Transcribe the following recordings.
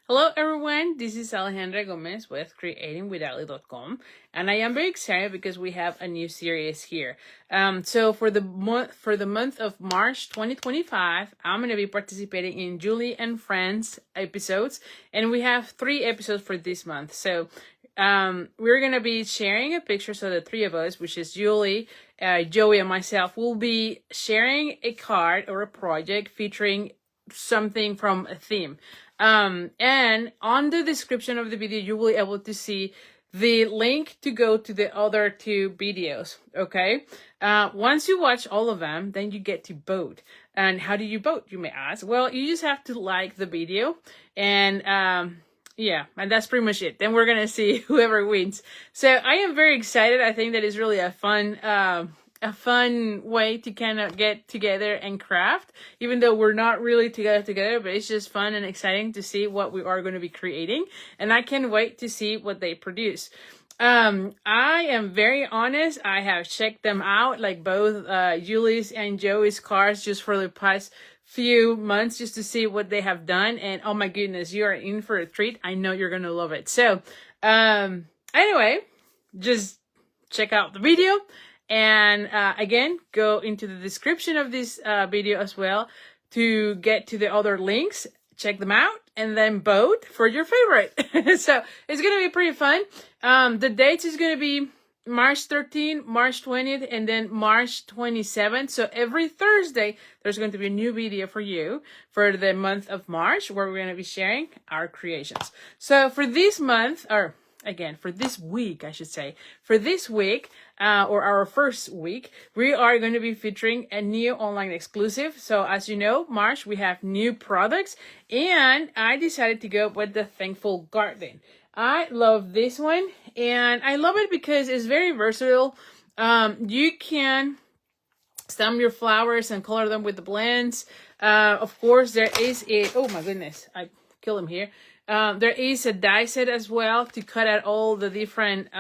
Hello everyone, this is Alejandra Gomez with creatingwithali.com, and I am very excited because we have a new series here. So for the month of March 2025, I'm going to be participating in Julie and Friends episodes, and we have 3 episodes for this month. So we're going to be sharing a picture, so the 3 of us, which is Julie, Joey, and myself, will be sharing a card or a project featuring something from a theme. And on the description of the video, you will be able to see the link to go to the other 2 videos, okay? Once you watch all of them, then you get to vote. And how do you vote, you may ask? Well, you just have to like the video, and yeah, and that's pretty much it. Then we're gonna see whoever wins. So I am very excited. I think that is really a fun way to kind of get together and craft, even though we're not really together, but it's just fun and exciting to see what we are going to be creating, and I can't wait to see what they produce. I am very honest. I have checked them out, like both Julie's and Joey's cards, just for the past few months, just to see what they have done, and oh my goodness, you are in for a treat. I know you're gonna love it. So anyway, just check out the video. And again, go into the description of this video as well to get to the other links. Check them out and then vote for your favorite. So it's going to be pretty fun. The dates is going to be March 13th, March 20th, and then March 27th. So every Thursday, there's going to be a new video for you for the month of March, where we're going to be sharing our creations. So for this month, or again, for this week, I should say, for this week, or our first week, we are going to be featuring a new online exclusive. So as you know, March, we have new products, and I decided to go with the Thankful Garden. I love this one, and I love it because it's very versatile. You can stamp your flowers and color them with the blends. Of course, there is a, oh my goodness, I kill him here. There is a die set as well to cut out all the different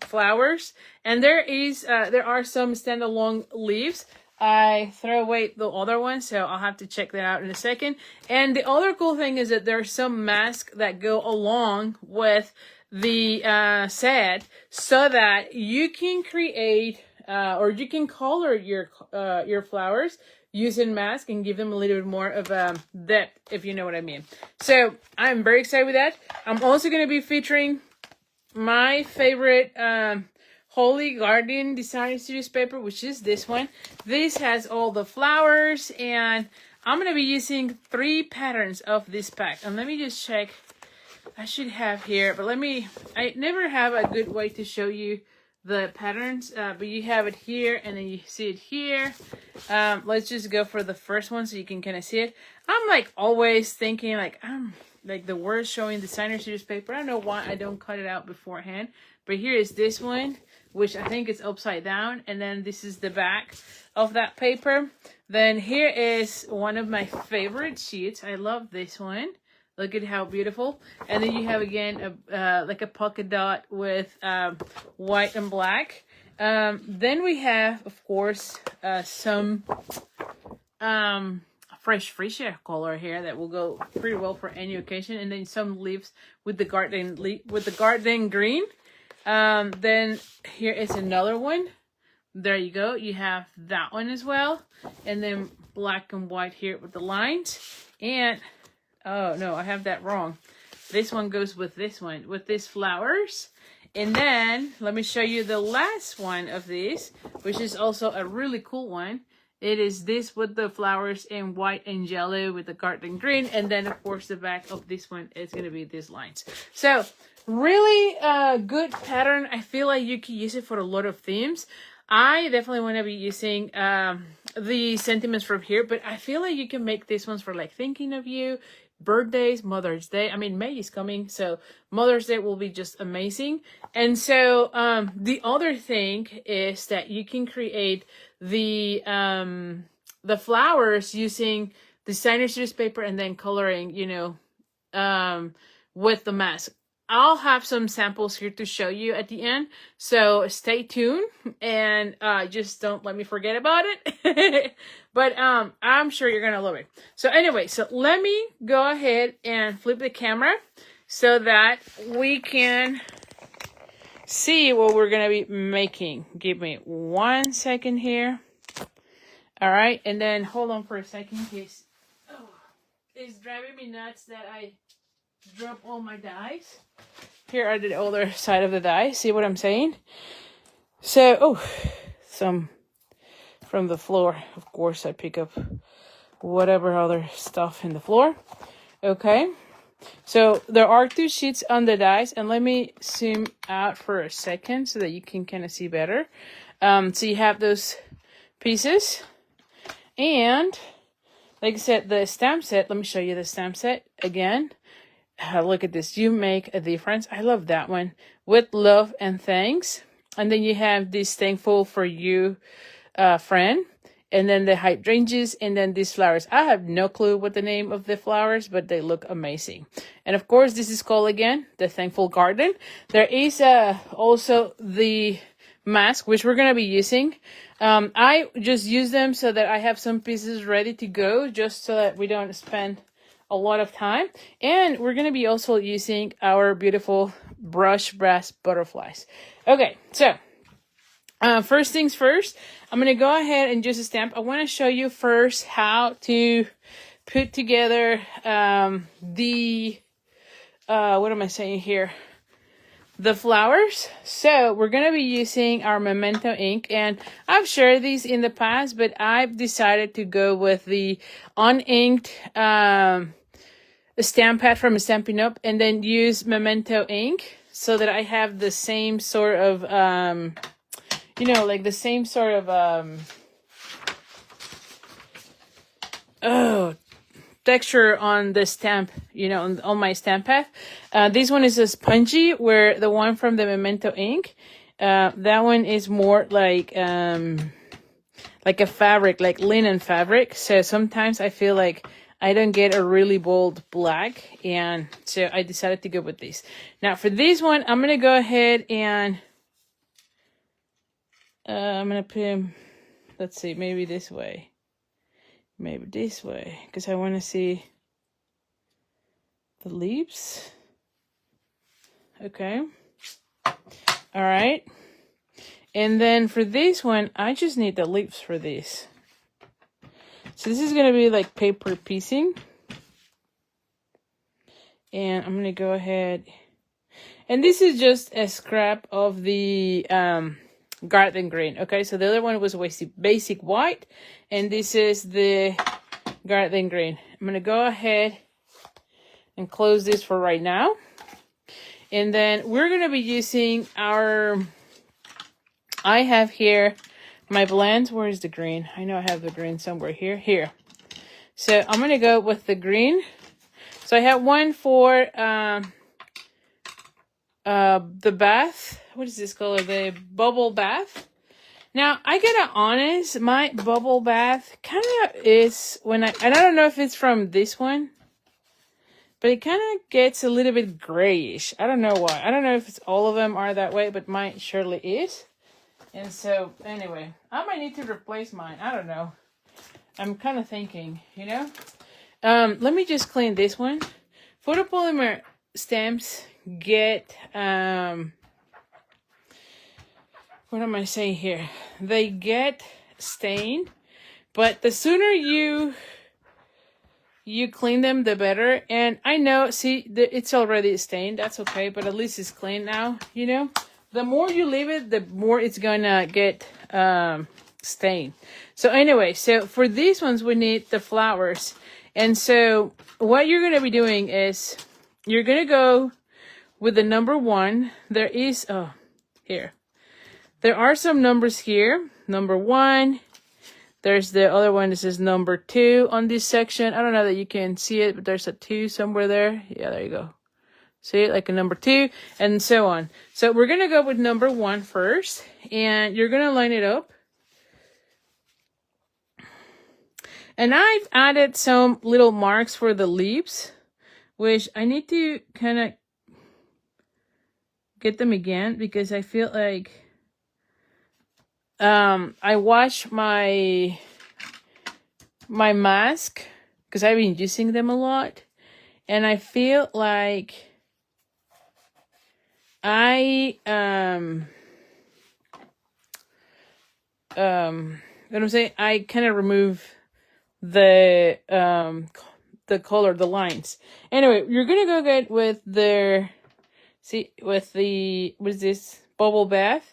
flowers, and there are some standalone leaves. I throw away the other one, so I'll have to check that out in a second. And the other cool thing is that there's some masks that go along with the set, so that you can create or you can color your flowers using mask and give them a little bit more of a depth, if you know what I mean. So I'm very excited with that. I'm also going to be featuring my favorite Holy Garden Design Series paper, which is this one. This has all the flowers, and I'm going to be using 3 patterns of this pack. And let me just check. I should have here, but I never have a good way to show you the patterns, but you have it here, and then you see it here. Let's just go for the first one so you can kind of see it. I'm like always thinking like the word showing designer series paper. I don't know why I don't cut it out beforehand, but here is this one, which I think is upside down, and then this is the back of that paper. Then here is one of my favorite sheets. I love this one. Look at how beautiful. And then you have again like a polka dot with white and black. Then we have, of course, some fresh Freesia color here that will go pretty well for any occasion. And then some leaves with the garden green. Then here is another one. There you go. You have that one as well. And then black and white here with the lines. And oh, no, I have that wrong. This one goes with this one, with these flowers. And then, let me show you the last one of these, which is also a really cool one. It is this with the flowers in white and yellow with the garden green. And then, of course, the back of this one is going to be these lines. So, really good pattern. I feel like you can use it for a lot of themes. I definitely want to be using the sentiments from here, but I feel like you can make these ones for like thinking of you, birthdays, Mother's Day. I mean, May is coming, so Mother's Day will be just amazing. And so the other thing is that you can create the flowers using designer series paper and then coloring, with the mask. I'll have some samples here to show you at the end. So stay tuned and just don't let me forget about it. But I'm sure you're gonna love it. So anyway, so let me go ahead and flip the camera so that we can see what we're gonna be making. Give me 1 second here. All right, and then hold on for a second in case it's driving me nuts that I drop all my dies. Here are the other side of the dies. See what I'm saying? So, some from the floor. Of course, I pick up whatever other stuff in the floor. Okay. So there are 2 sheets on the dies, and let me zoom out for a second so that you can kind of see better. So you have those pieces, and like I said, the stamp set. Let me show you the stamp set again. Look at this. You make a difference. I love that one. With love and thanks. And then you have this thankful for you, friend. And then the hydrangeas, and then these flowers. I have no clue what the name of the flowers, but they look amazing. And of course, this is called again the Thankful Garden. There is also the mask, which we're gonna be using. I just use them so that I have some pieces ready to go, just so that we don't spend a lot of time. And we're gonna be also using our beautiful brush brass butterflies. Okay, so first things first, I'm going to go ahead and just stamp. I want to show you first how to put together the, what am I saying here? The flowers. So we're going to be using our Memento ink, and I've shared these in the past, but I've decided to go with the uninked stamp pad from Stampin' Up! And then use Memento ink so that I have the same sort of like the same sort of texture on the stamp, on my stamp pad. This one is a spongy, where the one from the Memento ink, that one is more like a fabric, like linen fabric. So sometimes I feel like I don't get a really bold black, and so I decided to go with this. Now for this one, I'm gonna go ahead and I'm going to put him, let's see, maybe this way. Maybe this way, because I want to see the leaves. Okay. All right. And then for this one, I just need the leaves for this. So this is going to be like paper piecing. And I'm going to go ahead. And this is just a scrap of the garden green. Okay, so the other one was basic white, and this is the garden green. I'm gonna go ahead and close this for right now, and then we're gonna be using I have here my blend. Where is the green? I know I have the green somewhere here. So I'm gonna go with the green. So I have one for the bath. What is this color? The bubble bath. Now, I gotta honest, my bubble bath kind of is and I don't know if it's from this one, but it kind of gets a little bit grayish. I don't know why. I don't know if it's all of them are that way, but mine surely is. And so, anyway, I might need to replace mine. I don't know. I'm kind of thinking, let me just clean this one. Photopolymer stamps get, what am I saying here? They get stained, but the sooner you clean them, the better. And I know, see, it's already stained. That's okay, but at least it's clean now, The more you leave it, the more it's gonna get stained. So anyway, so for these ones, we need the flowers. And so what you're gonna be doing is you're gonna go with the number 1. There is, here. There are some numbers here. Number 1. There's the other one that says number 2 on this section. I don't know that you can see it, but there's a 2 somewhere there. Yeah, there you go. See it, like a number 2, and so on. So we're going to go with number 1 first, and you're going to line it up. And I've added some little marks for the leaves, which I need to kind of get them again because I feel like I wash my mask because I've been using them a lot, and I feel like I what I'm saying, I kind of remove the color, the lines. Anyway, you're gonna go get with the what is this, bubble bath,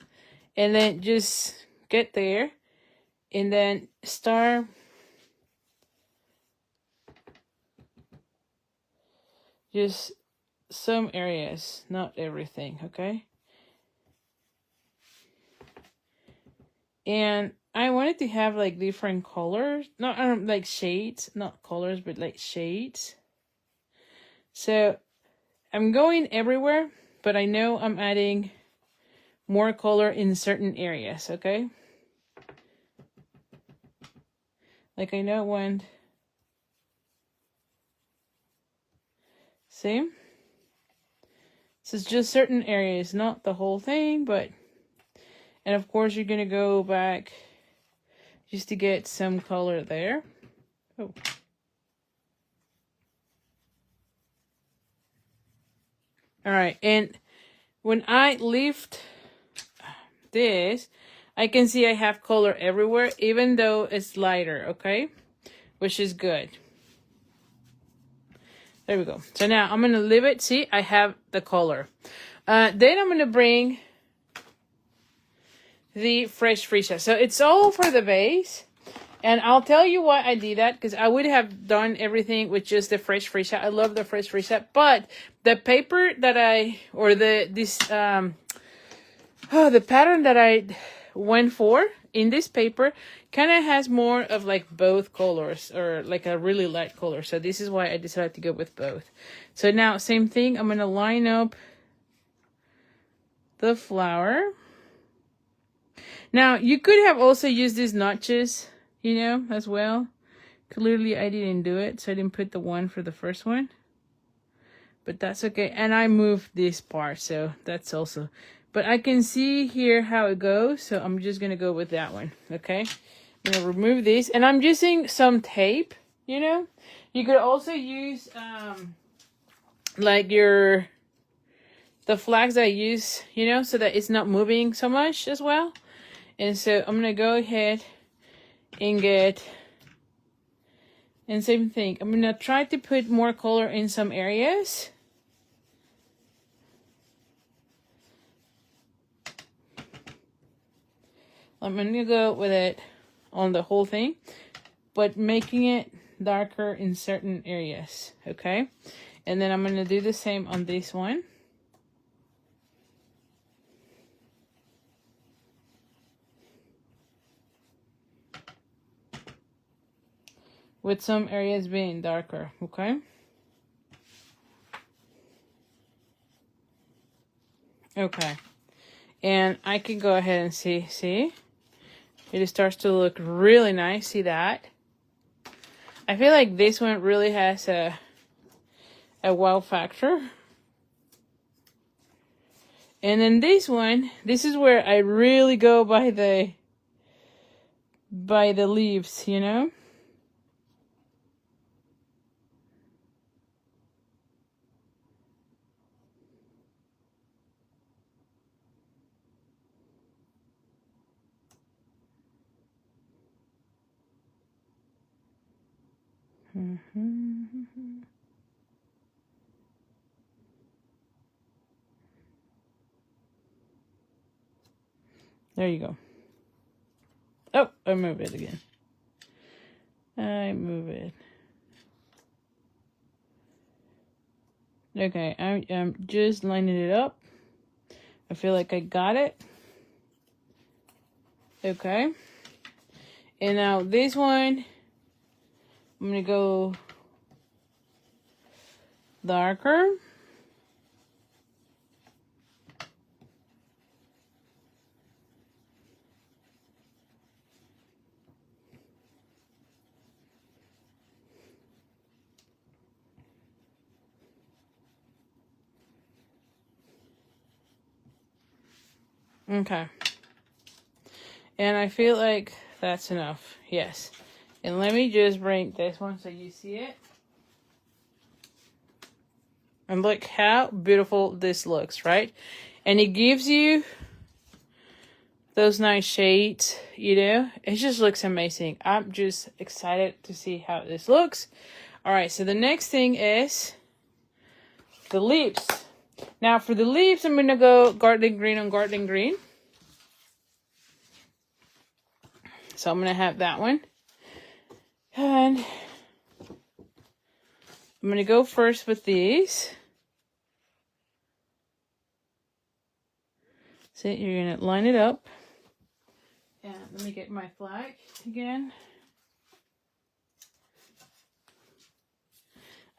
and then just get there and then start just some areas, not everything, okay? And I wanted to have like different colors, not like shades, not colors, but like shades. So I'm going everywhere, but I know I'm adding more color in certain areas, okay? Like I know when, see? So it's just certain areas, not the whole thing, but, and of course you're gonna go back just to get some color there. Oh. All right, and when I lift this, I can see I have color everywhere, even though it's lighter, okay? Which is good. There we go. So now I'm going to leave it. See, I have the color. Then I'm going to bring the fresh Freesia. So it's all for the base. And I'll tell you why I did that, because I would have done everything with just the fresh Freesia. I love the fresh Freesia, but the paper that the pattern that I went for in this paper kind of has more of like both colors, or like a really light color. So this is why I decided to go with both. So now same thing, I'm going to line up the flower. Now you could have also used these notches, you know, as well. Clearly I didn't do it, so I didn't put the one for the first one, but that's okay. And I moved this part, so that's also, but I can see here how it goes, so I'm just gonna go with that one. Okay, I'm gonna remove this, and I'm using some tape, you know. You could also use like the flags that I use, you know, so that it's not moving so much as well. And so I'm gonna go ahead and get, and same thing, I'm gonna try to put more color in some areas. I'm gonna go with it on the whole thing, but making it darker in certain areas, okay? And then I'm gonna do the same on this one. With some areas being darker, okay? Okay. And I can go ahead and see? It starts to look really nice, see that? I feel like this one really has a wow factor. And then this one, this is where I really go by the leaves, you know? There you go. Oh, I move it again. I move it. Okay, I'm just lining it up. I feel like I got it. Okay. And now this one, I'm gonna go darker. Okay. And I feel like that's enough. Yes. And let me just bring this one so you see it. And look how beautiful this looks, right? And it gives you those nice shades, you know? It just looks amazing. I'm just excited to see how this looks. All right, so the next thing is the lips. Now for the lips, I'm going to go garden green on garden green. So I'm going to have that one. And I'm going to go first with these. So you're going to line it up. And let me get my flag again.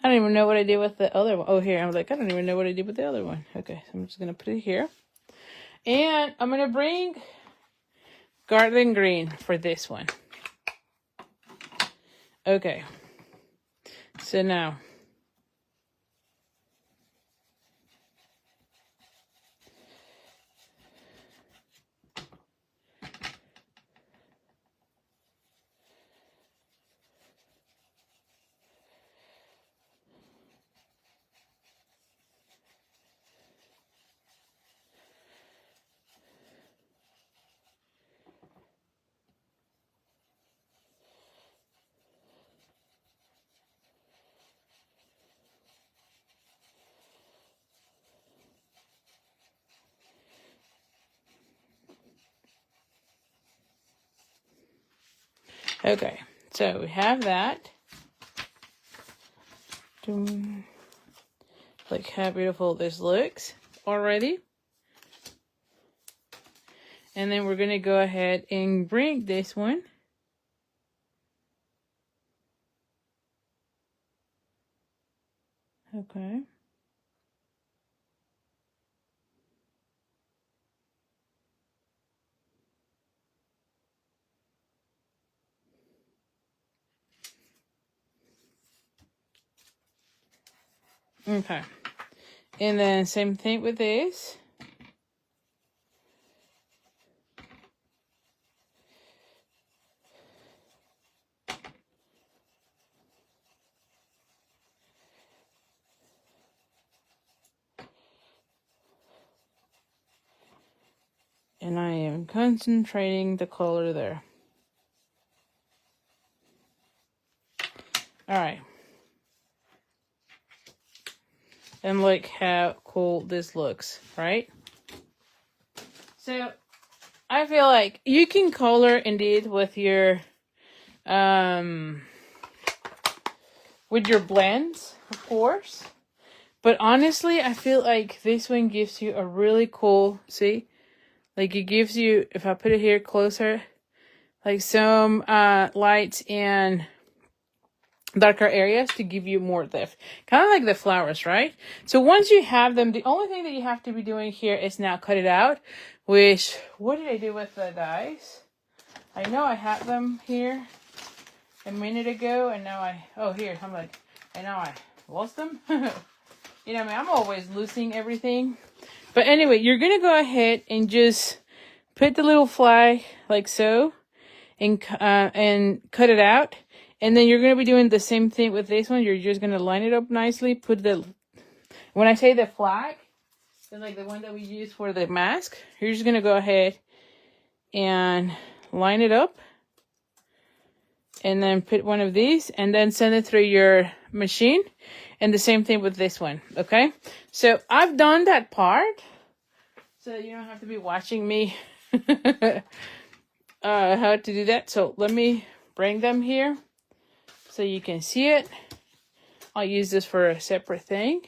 I don't even know what I did with the other one. Oh, here. I'm like, I don't even know what I did with the other one. Okay, so I'm just going to put it here. And I'm going to bring garden green for this one. Okay. So now. Okay, so we have that. Look how beautiful this looks already. And then we're going to go ahead and bring this one. Okay. Okay. And then same thing with this. And I am concentrating the color there. All right. And look how cool this looks, right? So I feel like you can color indeed with your blends, of course. But honestly, I feel like this one gives you a really cool, see? Like it gives you, if I put it here closer, like some lights and darker areas to give you more depth. Kind of like the flowers, right? So once you have them, the only thing that you have to be doing here is now cut it out. Which, what did I do with the dies? I know I had them here a minute ago, and now I'm like, and now I lost them. You know, I mean, I'm always losing everything. But anyway, you're going to go ahead and just put the little flag like so and cut it out. And then you're going to be doing the same thing with this one. You're just going to line it up nicely. When I say the flag, it's like the one that we use for the mask. You're just going to go ahead and line it up. And then put one of these and then send it through your machine. And the same thing with this one, okay? So I've done that part. So you don't have to be watching me how to do that. So let me bring them here so you can see it. I'll use this for a separate thing.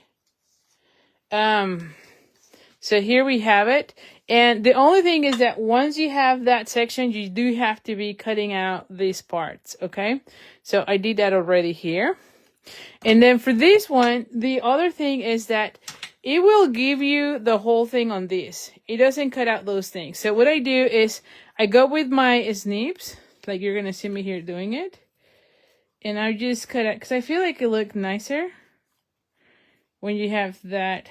So here we have it. And the only thing is that once you have that section, you do have to be cutting out these parts, okay? So I did that already here. And then for this one, the other thing is that it will give you the whole thing on this. It doesn't cut out those things. So what I do is I go with my snips, like you're going to see me here doing it. And I just cut it, because I feel like it looks nicer when you have that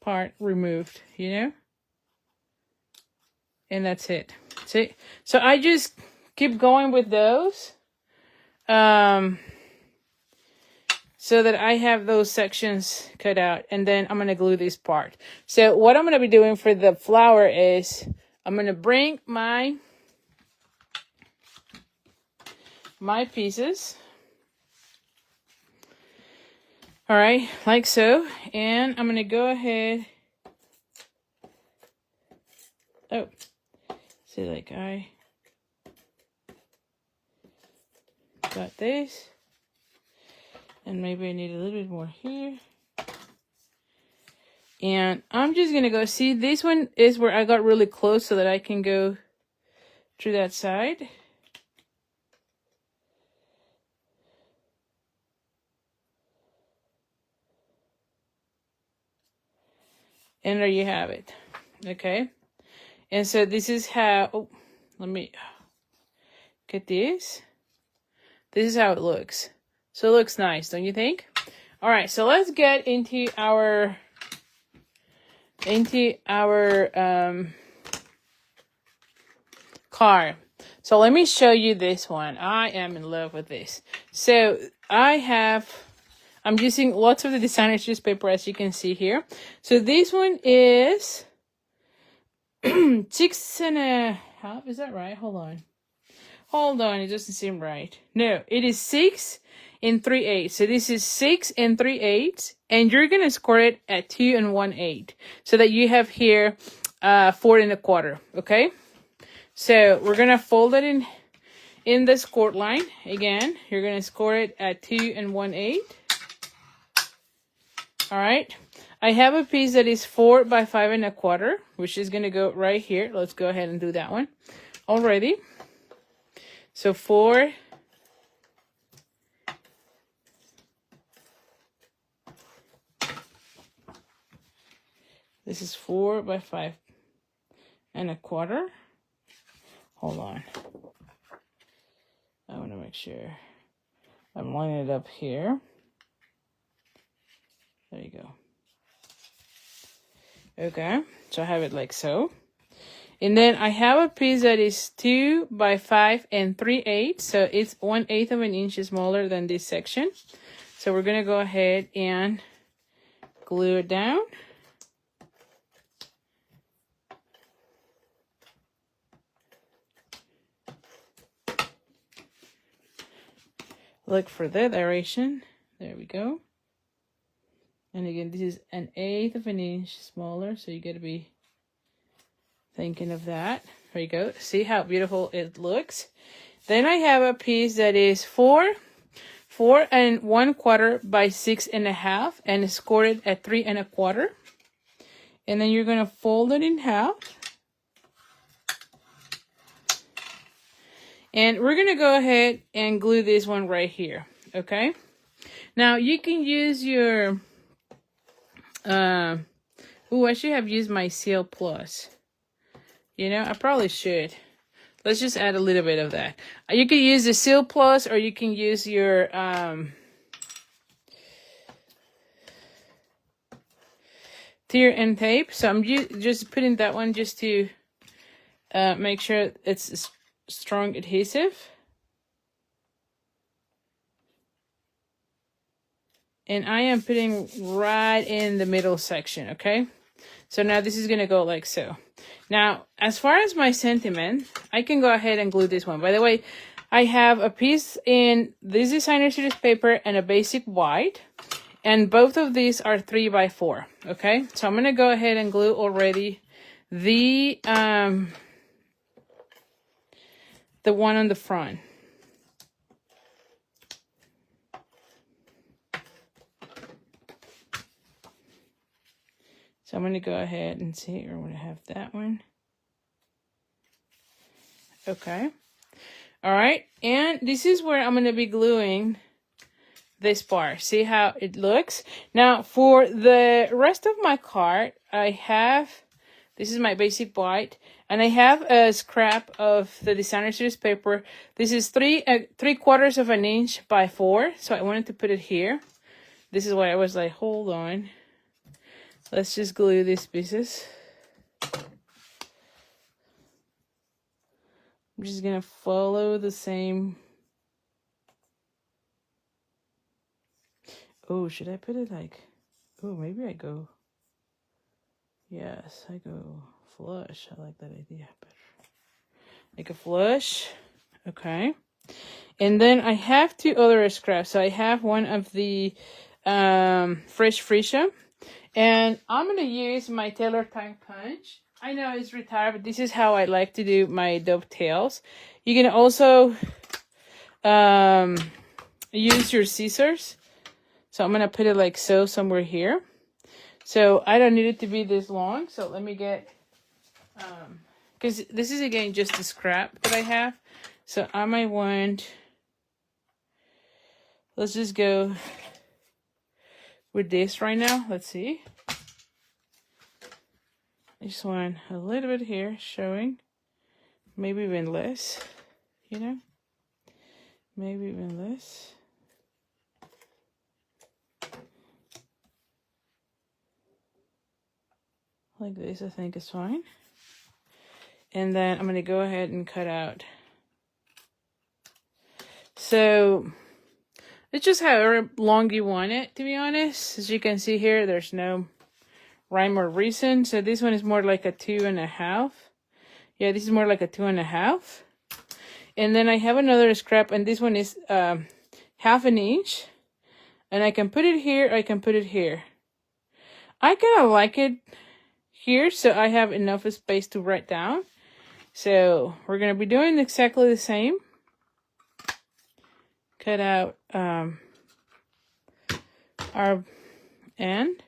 part removed, you know? And that's it. See? So I just keep going with those. So that I have those sections cut out, and then I'm going to glue this part. So what I'm going to be doing for the flower is I'm going to bring my pieces. All right, like so. And I'm going to go ahead. Oh, see, like I got this. And maybe I need a little bit more here. And I'm just going to go, see, this one is where I got really close so that I can go through that side. And there you have it. Okay. And so this is how, oh, let me get this. This is how it looks. So it looks nice, don't you think? All right, so let's get into our card. So let me show you this one. I am in love with this. So I'm using lots of the designer paper, as you can see here. So this one is 6.5. Is that right? Hold on. It doesn't seem right. No, it is 6 3/8. So this is 6 3/8, and you're gonna score it at 2 1/8, so that you have here 4 1/4. Okay. So we're gonna fold it in the score line again. You're gonna score it at 2 1/8. All right. I have a piece that is 4 by 5 1/4, which is gonna go right here. Let's go ahead and do that one already. So 4. This is 4 by 5 1/4. Hold on. I want to make sure I'm lining it up here. There you go. Okay, so I have it like so. And then I have a piece that is 2 by 5 3/8. So it's 1/8 of an inch smaller than this section. So we're going to go ahead and glue it down. Look for the direction. There we go. And again, this is 1/8 of an inch smaller. So you got to be thinking of that. There you go. See how beautiful it looks. Then I have a piece that is 4 1/4 by 6 1/2, and score it at 3 1/4. And then you're going to fold it in half. And we're going to go ahead and glue this one right here. Okay. Now you can use your, I should have used my Seal Plus. You know, I probably should. Let's just add a little bit of that. You can use the Seal Plus, or you can use your tear and tape. So I'm just putting that one just to make sure it's strong adhesive. And I am putting right in the middle section, okay? So now this is going to go like so. Now, as far as my sentiment, I can go ahead and glue this one. By the way, I have a piece in this designer series paper and a basic white. And both of these are 3 by 4, okay? So I'm going to go ahead and glue already the one on the front. So I'm going to go ahead and see, or I'm going to have that one. Okay. All right. And this is where I'm going to be gluing this bar. See how it looks? Now, for the rest of my card, I have, this is my basic white, and I have a scrap of the designer series paper. This is 3/4 of an inch by 4. So I wanted to put it here. This is why I was like, hold on. Let's just glue these pieces. I'm just gonna follow the same. Oh, should I put it like, oh, maybe I go, yes, I go flush. I like that idea better. Like a flush. Okay. And then I have two other scraps. So I have one of the fresh Freesia. And I'm going to use my Taylor Tank Punch. I know it's retired, but this is how I like to do my dovetails. You can also use your scissors. So I'm going to put it like so somewhere here. So I don't need it to be this long. So let me get, because this is again just a scrap that I have. So I might want, let's just go with this right now. Let's see. I just want a little bit here showing. Maybe even less, you know? Maybe even less. Like this, I think is fine. And then I'm going to go ahead and cut out. So it's just however long you want it, to be honest. As you can see here, there's no rhyme or reason. So this one is more like a 2.5. Yeah, this is more like a 2.5. And then I have another scrap, and this one is 1/2 inch. And I can put it here, I can put it here. I kind of like it here, so I have enough space to write down. So we're going to be doing exactly the same. Cut out our end.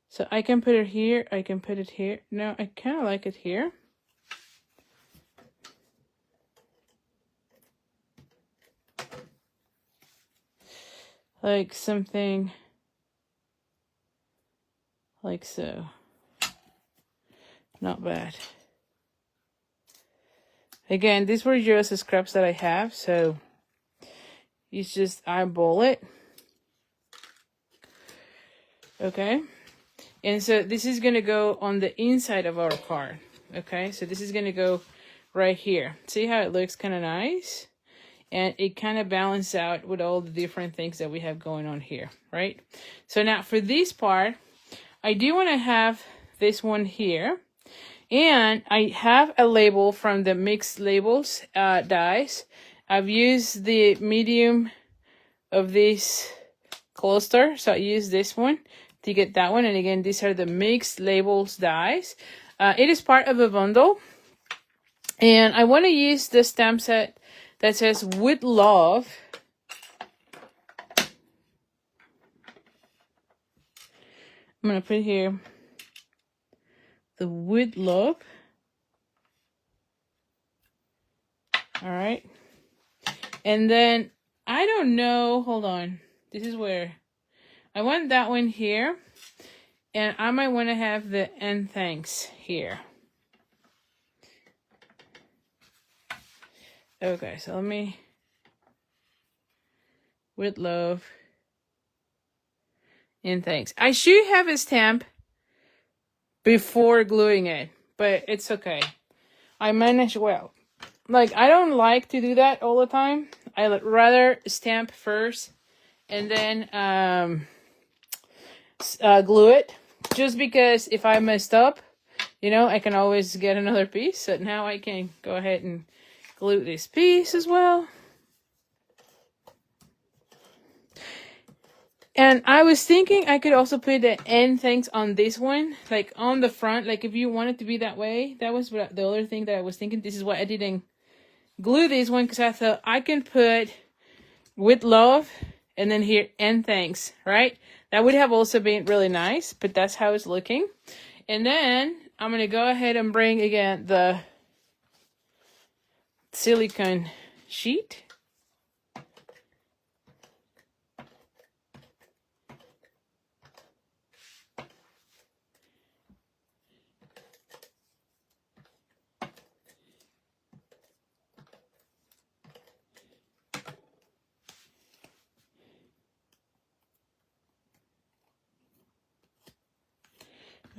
So I can put it here, I can put it here. No, I kind of like it here. Like something like so. Not bad. Again, these were just the scraps that I have, so you just eyeball it. Okay. And so this is going to go on the inside of our card. Okay. So this is going to go right here. See how it looks kind of nice? And it kind of balances out with all the different things that we have going on here, right? So now for this part, I do want to have this one here. And I have a label from the Mixed Labels dies. I've used the medium of this cluster, so I use this one to get that one. And again, these are the Mixed Labels dies. It is part of a bundle. And I want to use the stamp set that says "With Love." I'm going to put here the "With Love." All right. And then, I don't know, hold on. This is where I want that one here. And I might want to have the "And Thanks" here. Okay, so let me, "With Love, and Thanks." I should have a stamp before gluing it, but it's okay. I manage well. Like, I don't like to do that all the time. I would rather stamp first and then glue it. Just because if I messed up, you know, I can always get another piece. So now I can go ahead and glue this piece as well. And I was thinking I could also put the "And Thanks" on this one, like on the front, like if you want it to be that way. That was the other thing that I was thinking. This is why I didn't glue this one, because I thought I can put "With Love" and then here "And Thanks," right? That would have also been really nice, but that's how it's looking. And then I'm going to go ahead and bring again the silicone sheet.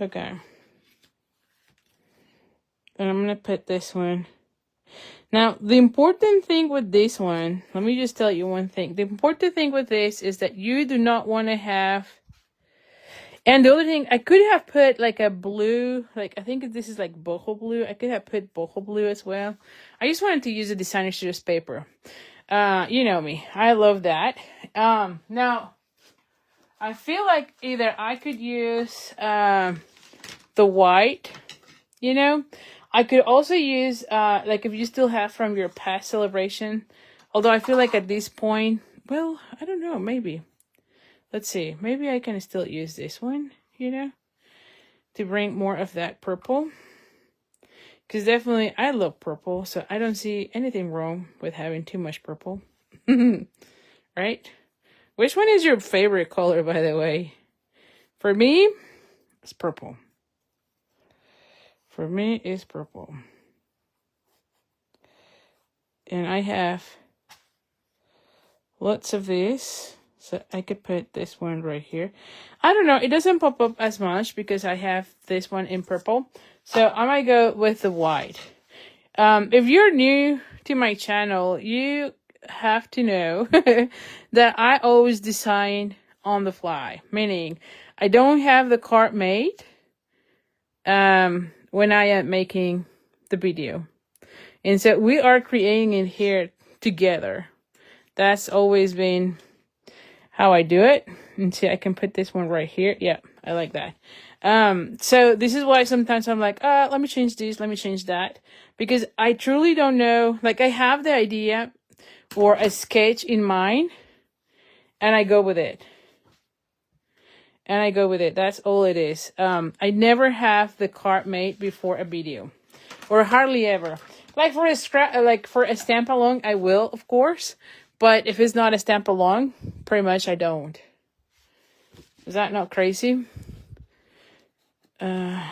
Okay. And I'm going to put this one. Now, the important thing with this one, let me just tell you one thing. The important thing with this is that you do not want to have... And the other thing, I could have put like a blue, like I think this is like boho blue. I could have put boho blue as well. I just wanted to use a designer series paper. You know me. I love that. Now, I feel like either I could use the white, you know. I could also use, like if you still have from your past celebration. Although I feel like at this point, well, I don't know, maybe. Let's see. Maybe I can still use this one, you know, to bring more of that purple. Because definitely I love purple, so I don't see anything wrong with having too much purple. Right? Which one is your favorite color, by the way? For me, it's purple. For me, it's purple. And I have lots of these. So I could put this one right here. I don't know. It doesn't pop up as much because I have this one in purple. So I might go with the white. If you're new to my channel, you have to know that I always design on the fly. Meaning, I don't have the card made when I am making the video. And so we are creating it here together. That's always been how I do it. And see, I can put this one right here. Yeah, I like that. So this is why sometimes I'm like, let me change this, let me change that. Because I truly don't know. Like, I have the idea or a sketch in mind, and I go with it. And I go with it. That's all it is. I never have the card made before a video. Or hardly ever. Like for a stamp along, I will, of course. But if it's not a stamp along, pretty much I don't. Is that not crazy? But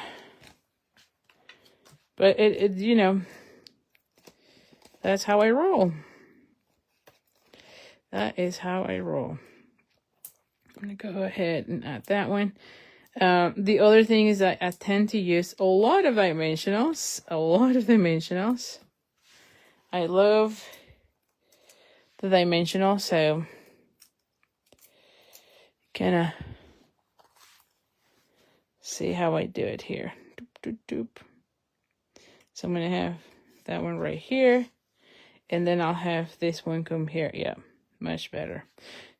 it you know, that's how I roll. That is how I roll. I'm going to go ahead and add that one. The other thing is that I tend to use a lot of dimensionals. A lot of dimensionals. I love the dimensional, so kind of see how I do it here. Doop, doop, doop. So I'm going to have that one right here, and then I'll have this one come here. Yeah, much better.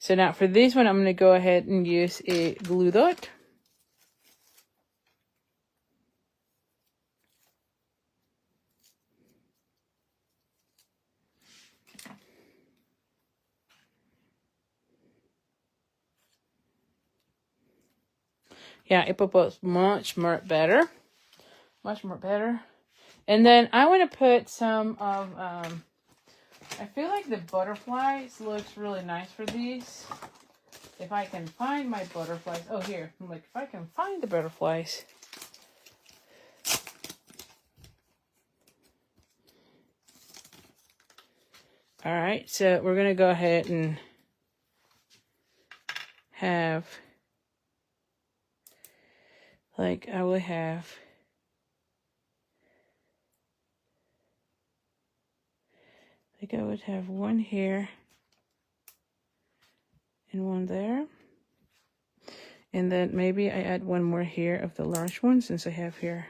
So now for this one, I'm going to go ahead and use a glue dot. Yeah, it pops much more better. Much more better. And then I want to put some of, I feel like the butterflies looks really nice for these. If I can find my butterflies. Oh, here. I'm like, if I can find the butterflies. All right, so we're going to go ahead and have, like, I will have, like I would have one here and one there. And then maybe I add one more here of the large one, since I have here,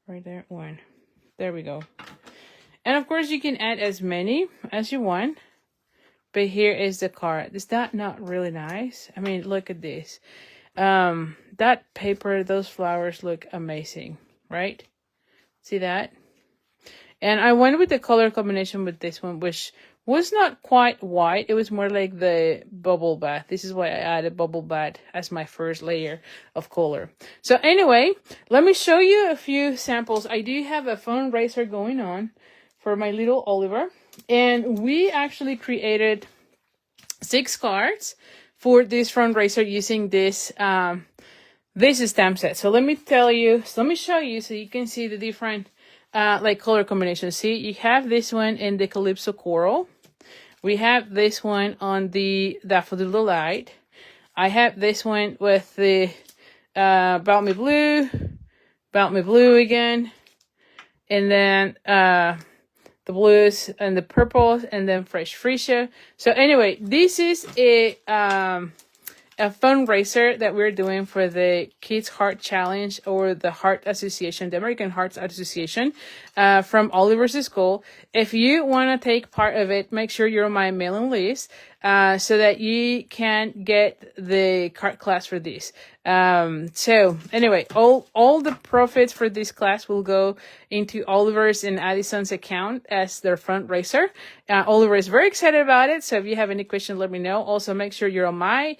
right there, one. There we go. And of course you can add as many as you want. But here is the card. Is that not really nice? I mean, look at this. That paper, those flowers look amazing, right? See that? And I went with the color combination with this one, which was not quite white. It was more like the bubble bath. This is why I added bubble bath as my first layer of color. So anyway, let me show you a few samples. I do have a fundraiser going on for my little Oliver. And we actually created 6 cards for this fundraiser using this this stamp set. So let me tell you, so let me show you so you can see the different like color combinations. See, you have this one in the Calypso Coral. We have this one on the Daffodil Delight. I have this one with the About Me Blue, About Me Blue again, and then the blues and the purples, and then Fresh Freesia. So anyway, this is a fundraiser that we're doing for the Kids Heart Challenge, or the Heart Association, the American Heart Association, from Oliver's School. If you want to take part of it, make sure you're on my mailing list, so that you can get the cart class for this. So anyway, all the profits for this class will go into Oliver's and Addison's account as their fundraiser. Oliver is very excited about it. So if you have any questions, let me know. Also, make sure you're on my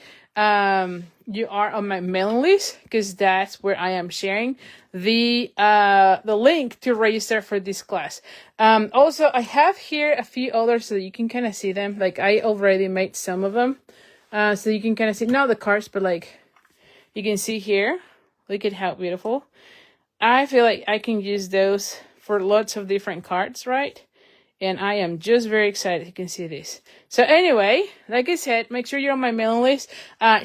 mailing list, because that's where I am sharing the link to register for this class. Also, I have here a few others so that you can kind of see them. Like, I already made some of them, so you can kind of see, not the cards, but like you can see here. Look at how beautiful. I feel like I can use those for lots of different cards, right? And I am just very excited. You can see this. So anyway, like I said, make sure you're on my mailing list.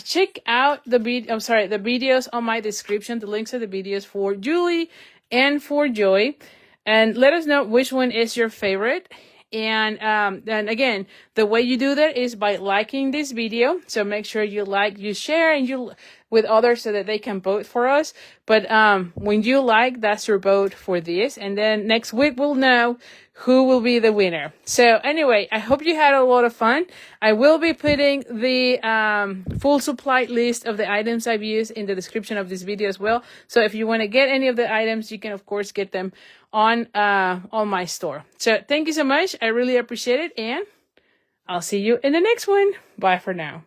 Check out the videos on my description, the links of the videos for Julie and for Joy, and let us know which one is your favorite. And again, the way you do that is by liking this video. So make sure you like, you share, and you with others so that they can vote for us. But when you like, that's your vote for this. And then next week we'll know who will be the winner. So anyway, I hope you had a lot of fun. I will be putting the full supply list of the items I've used in the description of this video as well. So if you want to get any of the items, you can of course get them on my store. So thank you so much. I really appreciate it, and I'll see you in the next one. Bye for now.